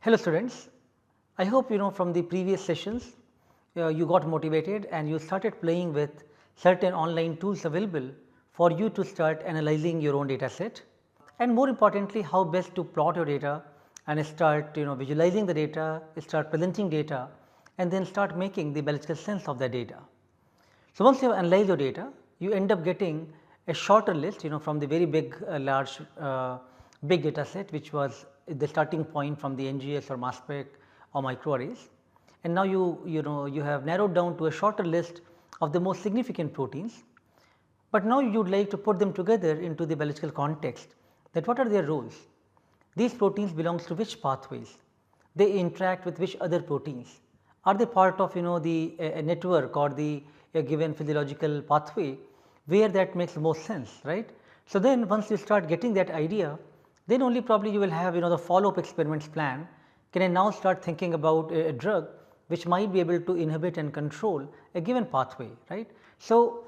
Hello students, I hope from the previous sessions you got motivated and you started playing with certain online tools available for you to start analyzing your own data set, and more importantly how best to plot your data and start visualizing the data, start presenting data and then start making the biological sense of the data. So, once you have analyzed your data, you end up getting a shorter list from the very big large big data set, which was the starting point from the NGS or mass spec or microarrays, and now you have narrowed down to a shorter list of the most significant proteins, but now you would like to put them together into the biological context, that what are their roles, these proteins belongs to which pathways, they interact with which other proteins, are they part of the a network or the a given physiological pathway where that makes most sense, right. So, then once you start getting that idea, then only probably you will have the follow up experiments plan. Can I now start thinking about a drug which might be able to inhibit and control a given pathway, right. So,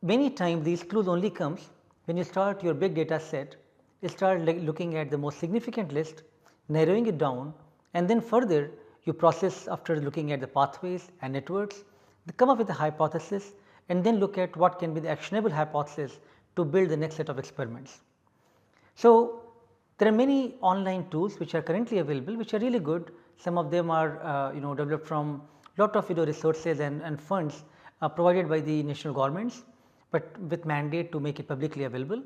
many times these clues only comes when you start your big data set, you start looking at the most significant list, narrowing it down, and then further you process after looking at the pathways and networks, come up with a hypothesis and then look at what can be the actionable hypothesis to build the next set of experiments. So, there are many online tools which are currently available, which are really good. Some of them are developed from lot of resources and funds provided by the national governments, but with mandate to make it publicly available.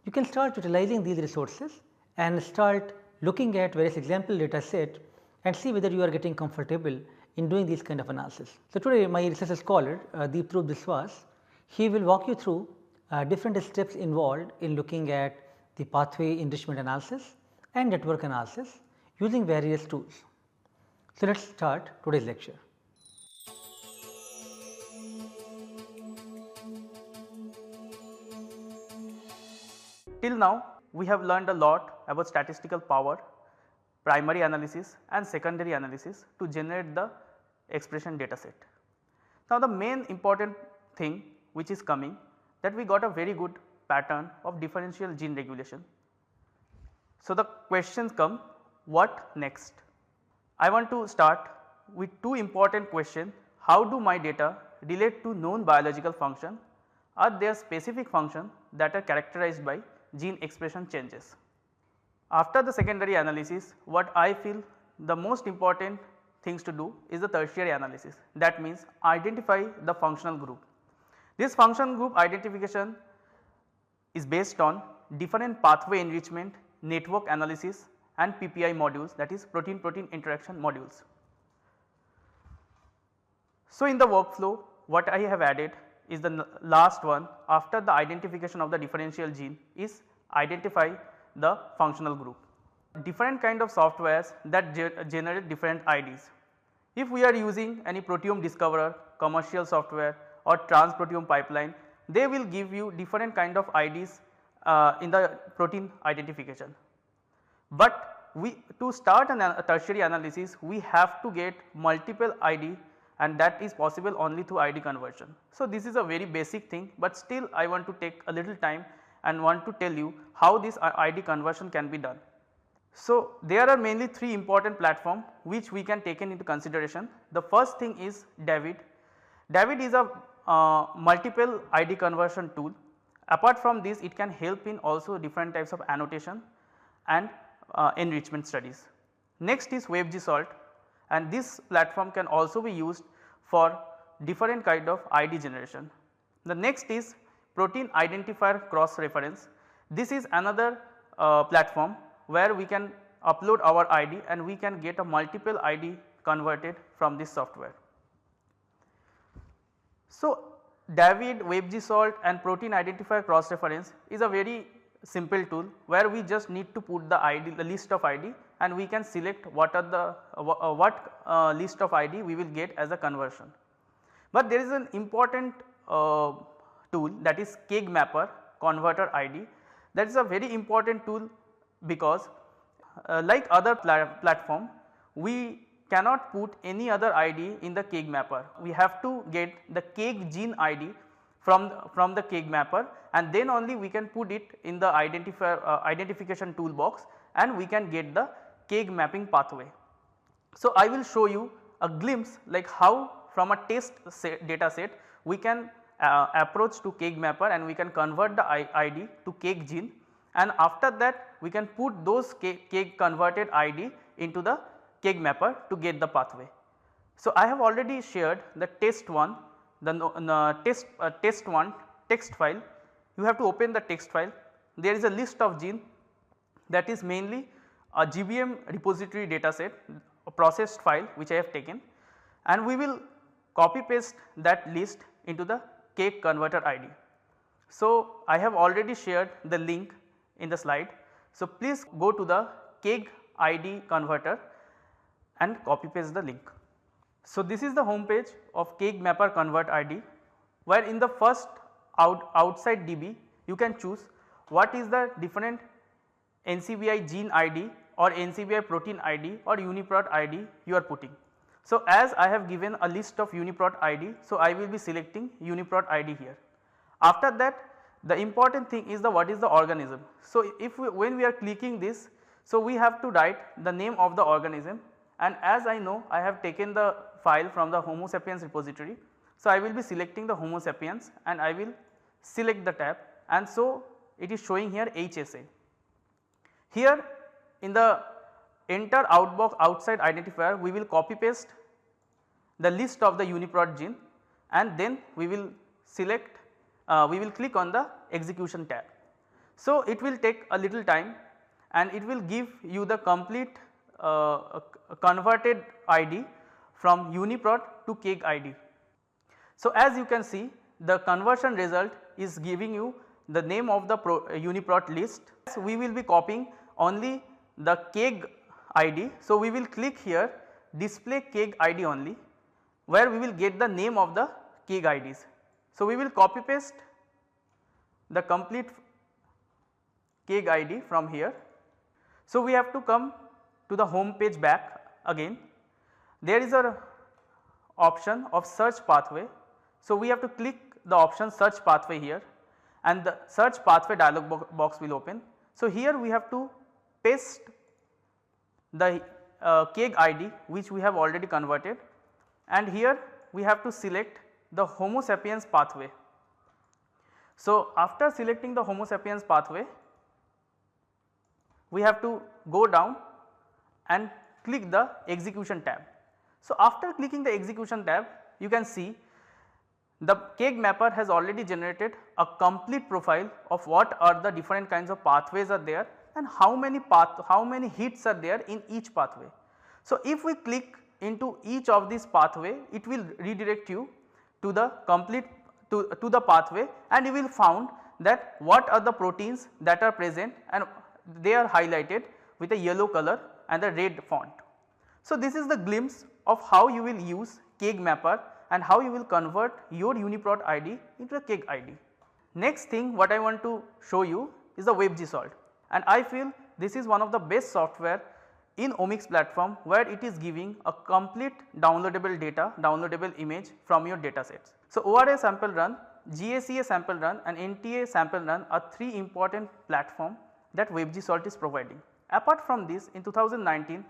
You can start utilizing these resources and start looking at various example data set and see whether you are getting comfortable in doing these kind of analysis. So, today my research scholar Deeprup Biswas, he will walk you through different steps involved in looking at the pathway enrichment analysis and network analysis using various tools. So, let us start today's lecture. Till now we have learned a lot about statistical power, primary analysis and secondary analysis to generate the expression data set. Now, the main important thing which is coming, that we got a very good pattern of differential gene regulation. So, the questions come, what next? I want to start with two important questions. How do my data relate to known biological function? Are there specific functions that are characterized by gene expression changes? After the secondary analysis, what I feel the most important things to do is the tertiary analysis, that means identify the functional group. This functional group identification is based on different pathway enrichment, network analysis and PPI modules, that is protein protein interaction modules. So, in the workflow what I have added is the last one after the identification of the differential gene is identify the functional group. Different kind of softwares that generate different IDs. If we are using any proteome discoverer, commercial software or transproteome pipeline, they will give you different kind of IDs in the protein identification. But to start a tertiary analysis, we have to get multiple ID, and that is possible only through ID conversion. So, this is a very basic thing, but still I want to take a little time and want to tell you how this ID conversion can be done. So, there are mainly three important platforms which we can take into consideration. The first thing is David. David is a multiple ID conversion tool. Apart from this, it can help in also different types of annotation and enrichment studies. Next is WebGSalt, and this platform can also be used for different kind of ID generation. The next is protein identifier cross reference. This is another platform where we can upload our ID and we can get a multiple ID converted from this software. So, David, WebGSalt and protein identifier cross reference is a very simple tool where we just need to put the ID, the list of ID, and we can select what are the list of ID we will get as a conversion. But there is an important tool, that is KEGG mapper converter ID. That is a very important tool because like other platform, we cannot put any other ID in the KEGG mapper. We have to get the KEGG gene ID from the KEGG mapper, and then only we can put it in the identification toolbox and we can get the KEGG mapping pathway. So, I will show you a glimpse like how from a test data set we can approach to KEGG mapper and we can convert the ID to KEGG gene, and after that we can put those KEGG converted ID into the KEGG mapper to get the pathway. So, I have already shared the test one, the test one text file. You have to open the text file. There is a list of gene that is mainly a GBM repository data set, a processed file which I have taken, and we will copy paste that list into the KEGG converter ID. So, I have already shared the link in the slide. So, please go to the KEGG ID converter and copy paste the link. So, this is the home page of KEGG mapper convert ID, where in the first outside DB you can choose what is the different NCBI gene ID or NCBI protein ID or UniProt ID you are putting. So, as I have given a list of UniProt ID, so I will be selecting UniProt ID here. After that, the important thing is the what is the organism. So, if when we are clicking this, so we have to write the name of the organism, and as I know I have taken the file from the Homo sapiens repository. So, I will be selecting the Homo sapiens and I will select the tab, and so it is showing here HSA. Here in the enter outbox outside identifier we will copy paste the list of the UniProt gene, and then we will select we will click on the execution tab. So, it will take a little time and it will give you the complete converted ID from UniProt to KEGG ID. So, as you can see, the conversion result is giving you the name of the UniProt list. So, we will be copying only the KEGG ID. So, we will click here display KEGG ID only, where we will get the name of the KEGG IDs. So, we will copy paste the complete KEGG ID from here. So, we have to come to the home page back again. There is a option of search pathway. So, we have to click the option search pathway here, and the search pathway dialog box will open. So, here we have to paste the KEGG ID which we have already converted, and here we have to select the Homo sapiens pathway. So, after selecting the Homo sapiens pathway, we have to go down and click the execution tab. So, after clicking the execution tab, you can see the KEGG mapper has already generated a complete profile of what are the different kinds of pathways are there and how many hits are there in each pathway. So, if we click into each of these pathway, it will redirect you to the complete to the pathway, and you will found that what are the proteins that are present, and they are highlighted with a yellow color and a red font. So, this is the glimpse of how you will use KEGG mapper and how you will convert your UniProt ID into a KEGG ID. Next thing what I want to show you is the WebGSalt, and I feel this is one of the best software in omics platform, where it is giving a complete downloadable data, downloadable image from your data sets. So, ORA sample run, GACA sample run and NTA sample run are three important platform that WebGSalt is providing. Apart from this, in 2019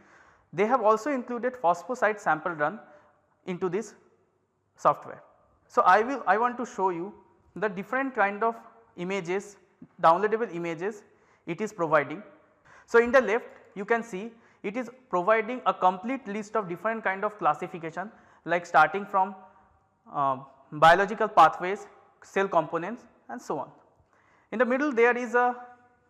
they have also included phosphosite sample run into this software. So, I want to show you the different kind of images, downloadable images it is providing. So, in the left you can see it is providing a complete list of different kind of classification, like starting from biological pathways, cell components and so on. In the middle there is a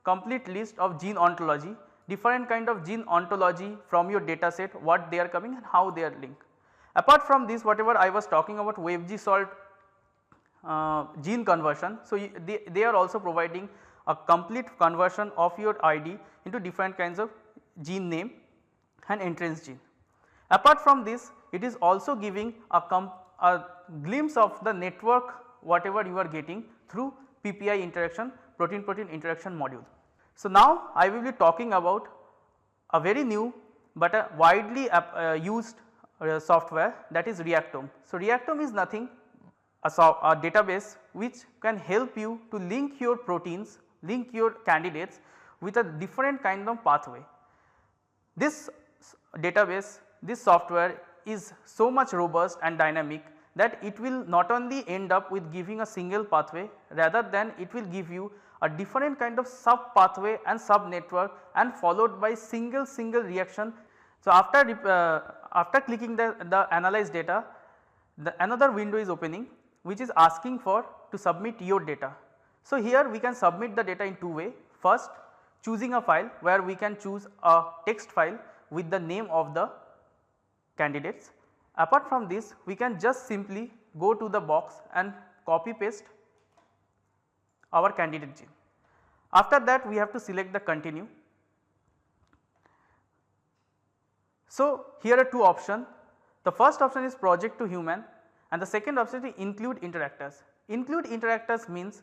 complete list of gene ontology, different kind of gene ontology from your data set, what they are coming and how they are linked. Apart from this, whatever I was talking about WebGSalt gene conversion, so they are also providing a complete conversion of your ID into different kinds of gene name and entrance gene. Apart from this, it is also giving a glimpse of the network whatever you are getting through PPI interaction, protein-protein interaction module. So, now I will be talking about a very new but a widely used software, that is Reactome. So, Reactome is nothing a database which can help you to link your proteins, link your candidates with a different kind of pathway. This database this software is so much robust and dynamic that it will not only end up with giving a single pathway, rather than it will give you a different kind of sub pathway and sub network and followed by single reaction. So, after clicking the analyze data, another window is opening which is asking for to submit your data. So, here we can submit the data in two ways. First, choosing a file where we can choose a text file with the name of the candidates. Apart from this, we can just simply go to the box and copy paste our candidate gene. After that, we have to select the continue. So, here are two options. The first option is project to human and the second option is include interactors. Include interactors means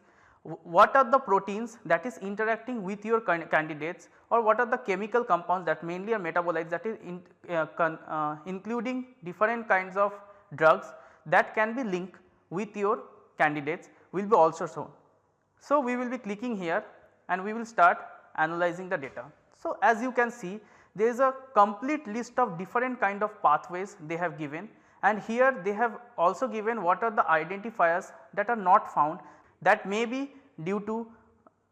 what are the proteins that is interacting with your candidates, or what are the chemical compounds that mainly are metabolites that is including different kinds of drugs that can be linked with your candidates will be also shown. So, we will be clicking here and we will start analyzing the data. So, as you can see, there is a complete list of different kind of pathways they have given, and here they have also given what are the identifiers that are not found, that may be due to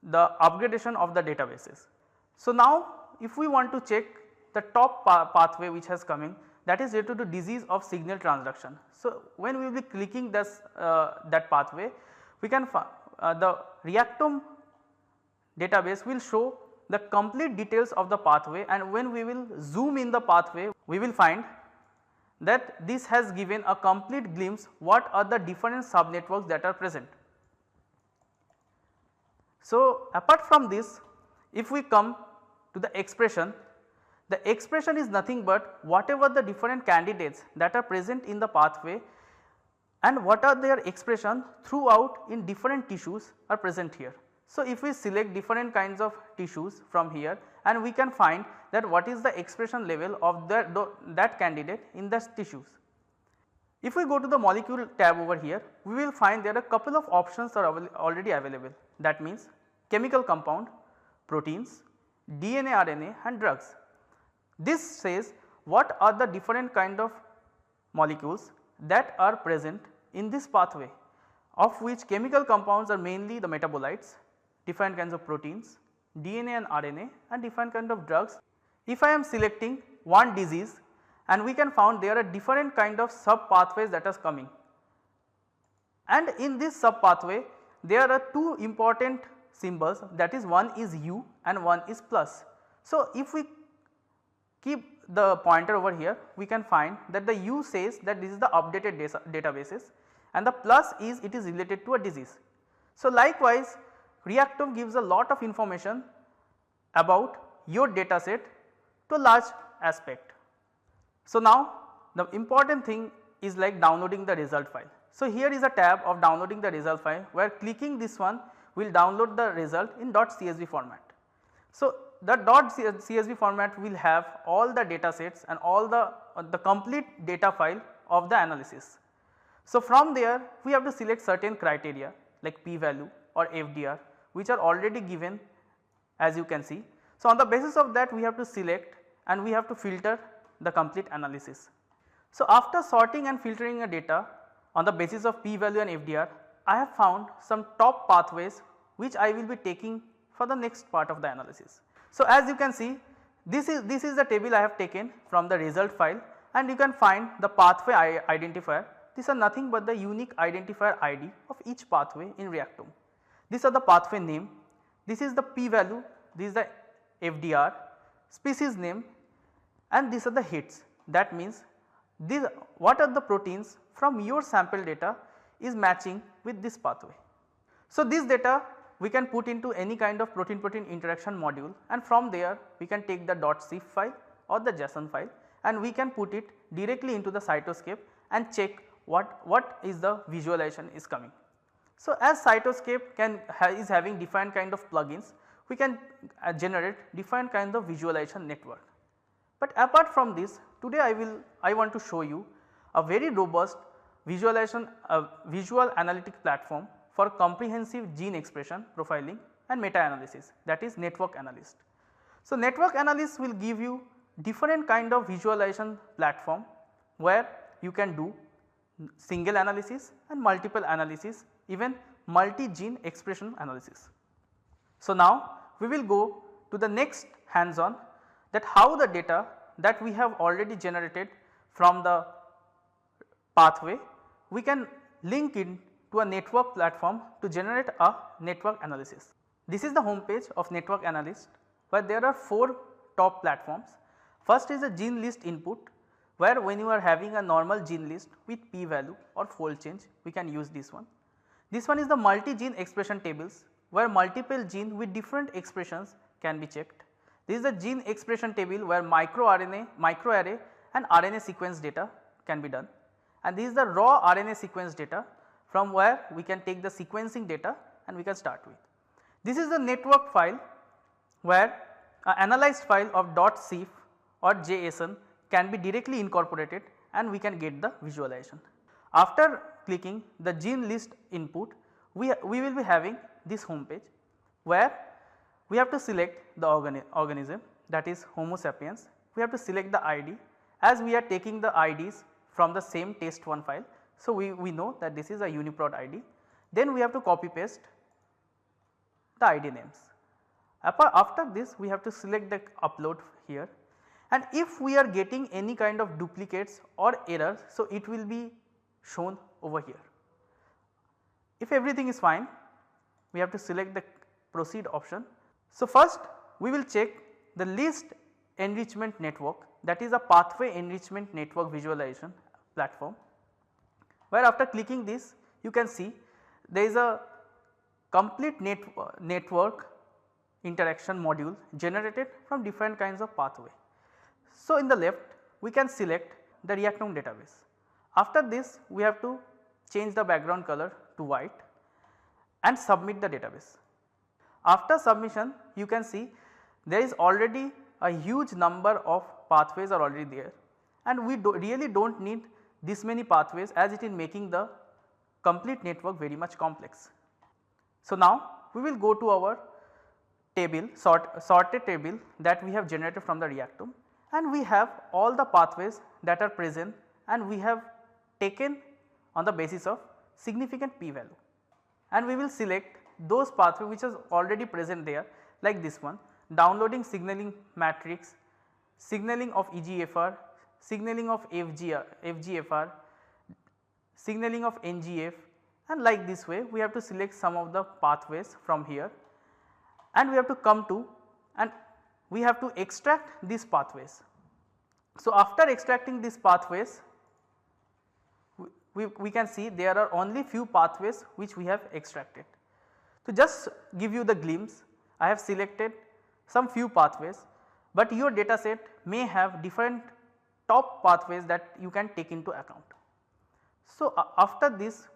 the upgradation of the databases. So, now if we want to check the top pathway which has come in, that is related to disease of signal transduction. So, when we will be clicking this that pathway, we can the Reactome database will show the complete details of the pathway, and when we will zoom in the pathway, we will find that this has given a complete glimpse what are the different sub networks that are present. So, apart from this, if we come to the expression is nothing but whatever the different candidates that are present in the pathway and what are their expression throughout in different tissues are present here. So, if we select different kinds of tissues from here, and we can find that what is the expression level of that candidate in the tissues. If we go to the molecule tab over here, we will find there are a couple of options are already available. That means chemical compound, proteins, DNA, RNA and drugs. This says what are the different kind of molecules that are present in this pathway, of which chemical compounds are mainly the metabolites, different kinds of proteins, DNA and RNA and different kind of drugs. If I am selecting one disease, and we can found there are different kind of sub pathways that is coming, and in this sub pathway there are two important symbols, that is one is U and one is plus. So, if we keep the pointer over here, we can find that the U says that this is the updated databases and the plus is it is related to a disease. So, likewise Reactome gives a lot of information about your data set to a large aspect. So, now the important thing is like downloading the result file. So, here is a tab of downloading the result file, where clicking this one will download the result in .csv format. So, the .csv format will have all the data sets and all the complete data file of the analysis. So, from there we have to select certain criteria like p value or FDR, which are already given as you can see. So, on the basis of that we have to select and we have to filter the complete analysis. So, after sorting and filtering a data on the basis of p value and FDR, I have found some top pathways which I will be taking for the next part of the analysis. So, as you can see, this is the table I have taken from the result file, and you can find the pathway identifier. These are nothing but the unique identifier ID of each pathway in Reactome. These are the pathway name, this is the p value, this is the FDR, species name, and these are the hits. That means what are the proteins from your sample data is matching with this pathway. So, this data we can put into any kind of protein interaction module, and from there we can take the .cif file or the JSON file and we can put it directly into the Cytoscape and check what is the visualization is coming. So, as Cytoscape is having different kind of plugins, we can generate different kinds of visualization network. But apart from this, today I want to show you a very robust visualization visual analytic platform for comprehensive gene expression profiling and meta analysis, that is network analyst. So, network analyst will give you different kind of visualization platform where you can do single analysis and multiple analysis, even multi-gene expression analysis. So, now we will go to the next hands on, that how the data that we have already generated from the pathway, we can link in to a network platform to generate a network analysis. This is the home page of network analyst, where there are 4 top platforms. First is a gene list input, where when you are having a normal gene list with p value or fold change, we can use this one. This one is the multi-gene expression tables, where multiple gene with different expressions can be checked. This is the gene expression table where microarray and RNA sequence data can be done, and this is the raw RNA sequence data from where we can take the sequencing data and we can start with. This is the network file where an analyzed file of .cif or JSON can be directly incorporated and we can get the visualization. After clicking the gene list input, we will be having this home page where we have to select the organism, that is Homo sapiens. We have to select the ID, as we are taking the IDs from the same test1 file. So, we know that this is a UniProt ID. Then we have to copy paste the ID names. After this, we have to select the upload here, and if we are getting any kind of duplicates or errors, so it will be shown over here. If everything is fine, we have to select the proceed option. So, first we will check the list enrichment network, that is a pathway enrichment network visualization platform, where after clicking this you can see there is a complete network interaction module generated from different kinds of pathway. So, in the left we can select the Reactome database. After this we have to change the background color to white and submit the database. After submission, you can see there is already a huge number of pathways are already there, and we really do not need this many pathways, as it is making the complete network very much complex. So, now we will go to our table sorted table that we have generated from the Reactome, and we have all the pathways that are present, and we have taken on the basis of significant p value, and we will select those pathways which is already present there, like this one: downloading signaling matrix, signaling of EGFR, signaling of FGFR, signaling of NGF, and like this way we have to select some of the pathways from here, and we have to come to and we have to extract these pathways. So, after extracting these pathways, we can see there are only few pathways which we have extracted. To just give you the glimpse, I have selected some few pathways, but your data set may have different top pathways that you can take into account. So, after this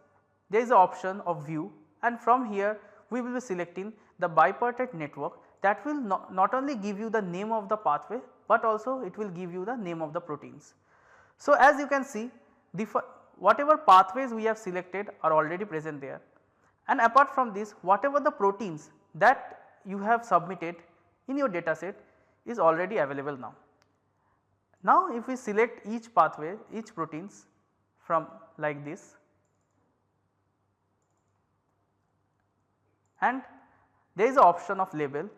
there is an option of view, and from here we will be selecting the bipartite network that will not only give you the name of the pathway, but also it will give you the name of the proteins. So, as you can see, whatever pathways we have selected are already present there, and apart from this, whatever the proteins that you have submitted in your data set is already available now. Now, if we select each pathway, each proteins from like this, and there is an option of label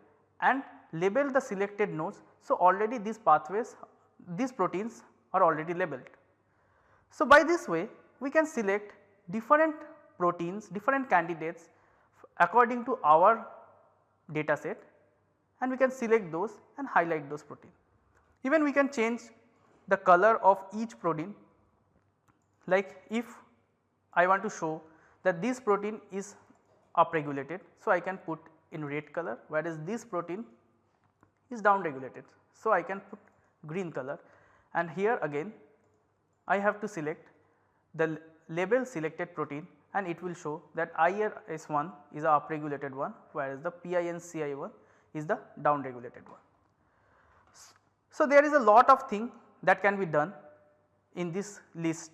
and label the selected nodes. So, already these pathways, these proteins are already labeled. So, by this way we can select different proteins, different candidates according to our data set, and we can select those and highlight those proteins. Even we can change the color of each protein, like if I want to show that this protein is upregulated, so I can put in red color, whereas this protein is downregulated, so I can put green color, and here again I have to select the label selected protein, and it will show that IRS1 is a upregulated one, whereas the PINCI1 is the downregulated one. So, there is a lot of thing that can be done in this list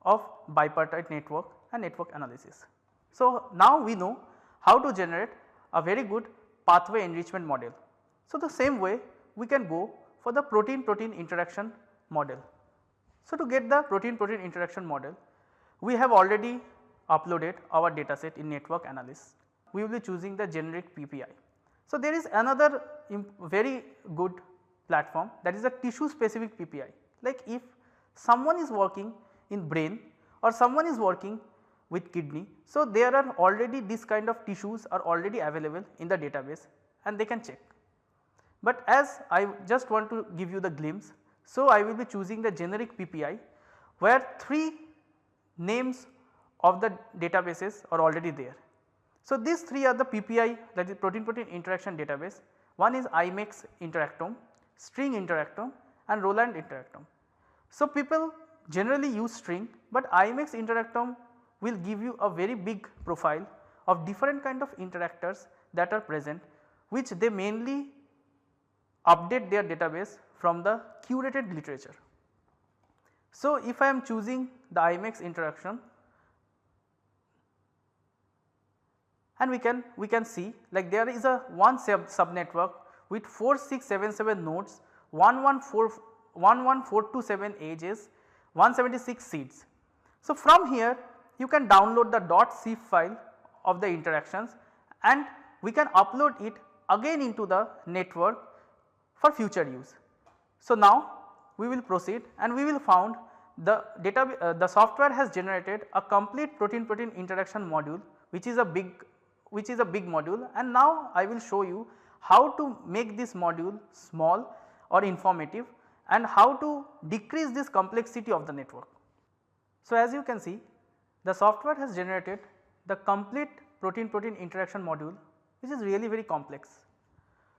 of bipartite network and network analysis. So, now we know how to generate a very good pathway enrichment model. So, the same way we can go for the protein-protein interaction model. So, to get the protein-protein interaction model, we have already uploaded our dataset in network analysis. We will be choosing the generic PPI. So, there is another very good platform, that is a tissue specific PPI. Like if someone is working in brain or someone is working with kidney. So, there are already this kind of tissues are already available in the database and they can check. But as I just want to give you the glimpse, so I will be choosing the generic PPI where 3 names of the databases are already there. So, these 3 are the PPI, that is protein-protein interaction database. One is IMEX Interactome, String Interactome and Roland Interactome. So, people generally use string, but IMEX Interactome will give you a very big profile of different kind of interactors that are present, which they mainly update their database from the curated literature. So, if I am choosing the IMEX interaction, and we can see like there is a one subnetwork with 4677 nodes, 11427 edges, 176 seeds. So, from here you can download the .cif file of the interactions and we can upload it again into the network for future use. So, now we will proceed and we will found the the software has generated a complete protein-protein interaction module, which is a big module, and now I will show you how to make this module small or informative and how to decrease this complexity of the network. So, as you can see, the software has generated the complete protein-protein interaction module, which is really very complex.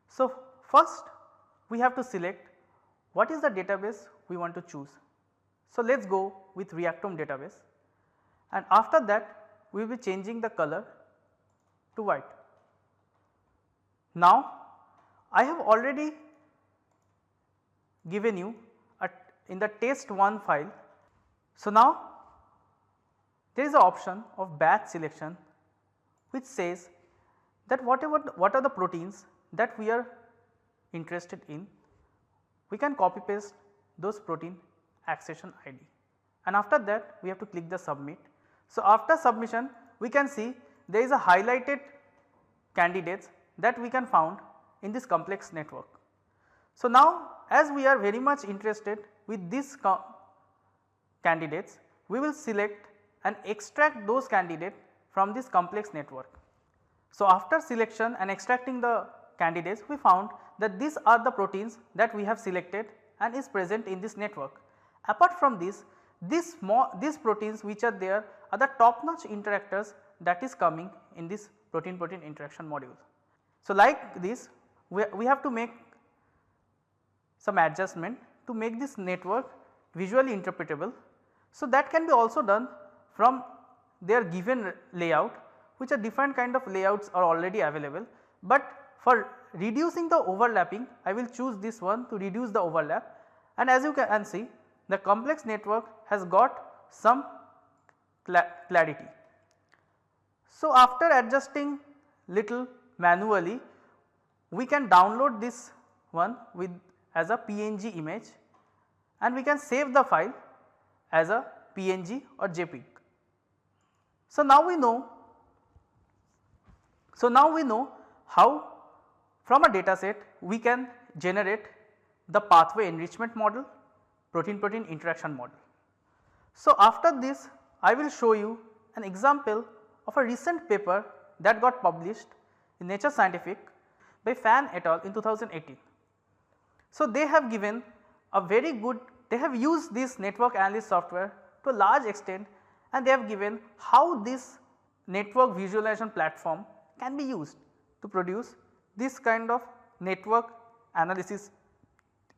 So, first we have to select what is the database we want to choose. So, let us go with Reactome database, and after that we will be changing the color to white. Now, I have already given you in the test1 file. So, now there is an option of batch selection which says that what are the proteins that we are interested in, we can copy paste those protein accession ID, and after that we have to click the submit. So, after submission we can see there is a highlighted candidates that we can found in this complex network. So, now as we are very much interested with these candidates, we will select and extract those candidates from this complex network. So, after selection and extracting the candidates, we found that these are the proteins that we have selected and is present in this network. Apart from this, these proteins which are there are the top notch interactors that is coming in this protein-protein interaction module. So, like this we have to make some adjustment to make this network visually interpretable. So, that can be also done from their given layout, which are different kind of layouts are already available, but for reducing the overlapping I will choose this one to reduce the overlap, and as you can see the complex network has got some clarity. So, after adjusting little manually, we can download this one with as a PNG image and we can save the file as a PNG or JPEG. So, now we know how from a data set we can generate the pathway enrichment model, protein-protein interaction model. So, after this I will show you an example of a recent paper that got published in Nature Scientific by Fan et al. In 2018. So, they have given a very good, they have used this network analysis software to a large extent and they have given how this network visualization platform can be used to produce this kind of network analysis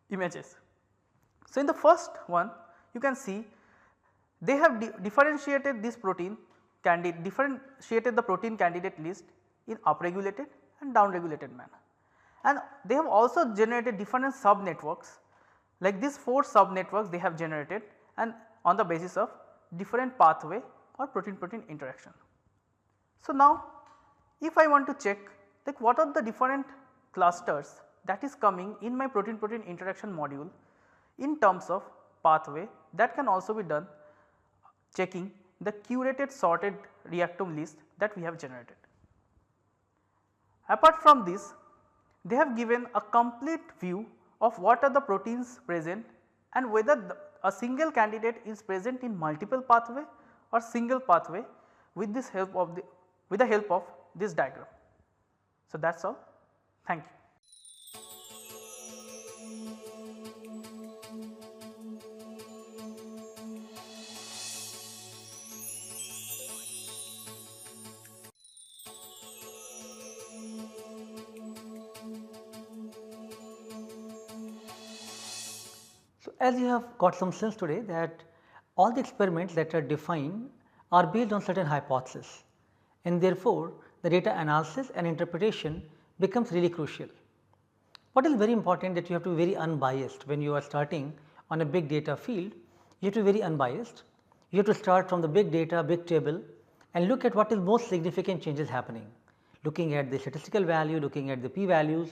images. So, in the first one you can see they have differentiated this protein differentiated the protein candidate list in upregulated and downregulated manner, and they have also generated different sub networks, like these 4 sub networks they have generated and on the basis of different pathway or protein-protein interaction. So, now if I want to check like what are the different clusters that is coming in my protein protein interaction module in terms of pathway, that can also be done checking the curated sorted reactome list that we have generated. Apart from this, they have given a complete view of what are the proteins present and whether a single candidate is present in multiple pathway or single pathway with this help of the help of this diagram. So that is all. Thank you. So, as you have got some sense today that all the experiments that are defined are based on certain hypotheses, and therefore, the data analysis and interpretation becomes really crucial. What is very important that you have to be very unbiased when you are starting on a big data field. You have to be very unbiased. You have to start from the big data, big table and look at what is most significant changes happening, looking at the statistical value, looking at the p values,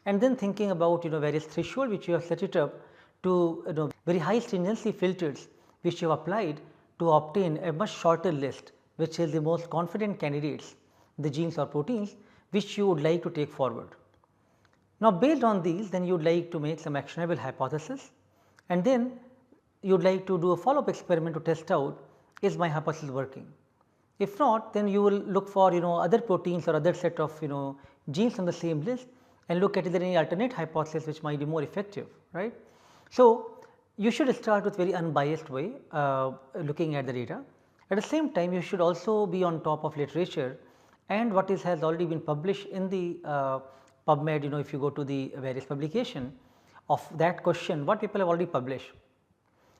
and then thinking about various threshold which you have set it up to very high stringency filters which you have applied to obtain a much shorter list, which is the most confident candidates, the genes or proteins which you would like to take forward. Now, based on these, then you would like to make some actionable hypothesis, and then you would like to do a follow up experiment to test out, is my hypothesis working. If not, then you will look for other proteins or other set of genes on the same list and look at is there any alternate hypothesis which might be more effective, right. So, you should start with very unbiased way looking at the data. At the same time, you should also be on top of literature and what has already been published in the PubMed, if you go to the various publication of that question, what people have already published.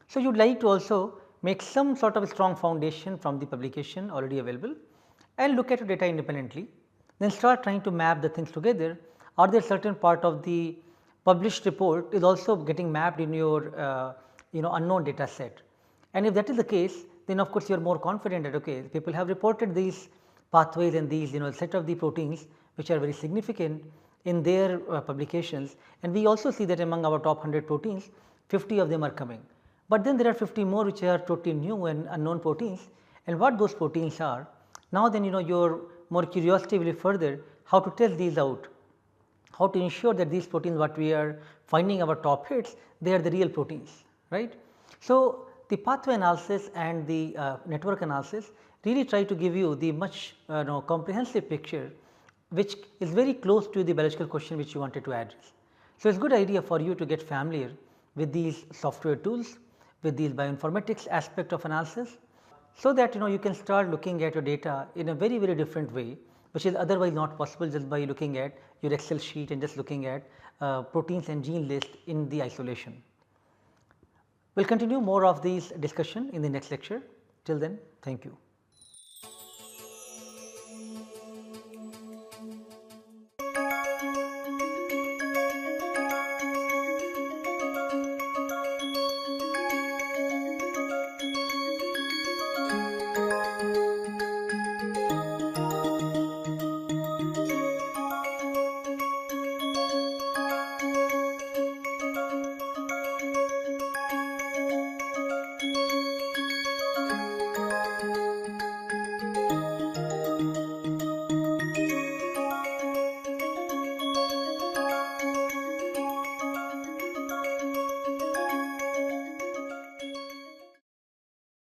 So, you would like to also make some sort of a strong foundation from the publication already available and look at your data independently, then start trying to map the things together. Are there certain part of the published report is also getting mapped in your unknown data set, and if that is the case, then of course you are more confident that okay, people have reported these pathways and these set of the proteins which are very significant in their publications, and we also see that among our top 100 proteins 50 of them are coming, but then there are 50 more which are totally new and unknown proteins, and what those proteins are. Now then your more curiosity will be further how to test these out, how to ensure that these proteins what we are finding our top hits, they are the real proteins, right. So, the pathway analysis and the network analysis really try to give you the much comprehensive picture which is very close to the biological question which you wanted to address. So, it is good idea for you to get familiar with these software tools, with these bioinformatics aspect of analysis, so that you can start looking at your data in a very different way, which is otherwise not possible just by looking at your Excel sheet and just looking at proteins and gene list in the isolation. We will continue more of these discussion in the next lecture. Till then, thank you.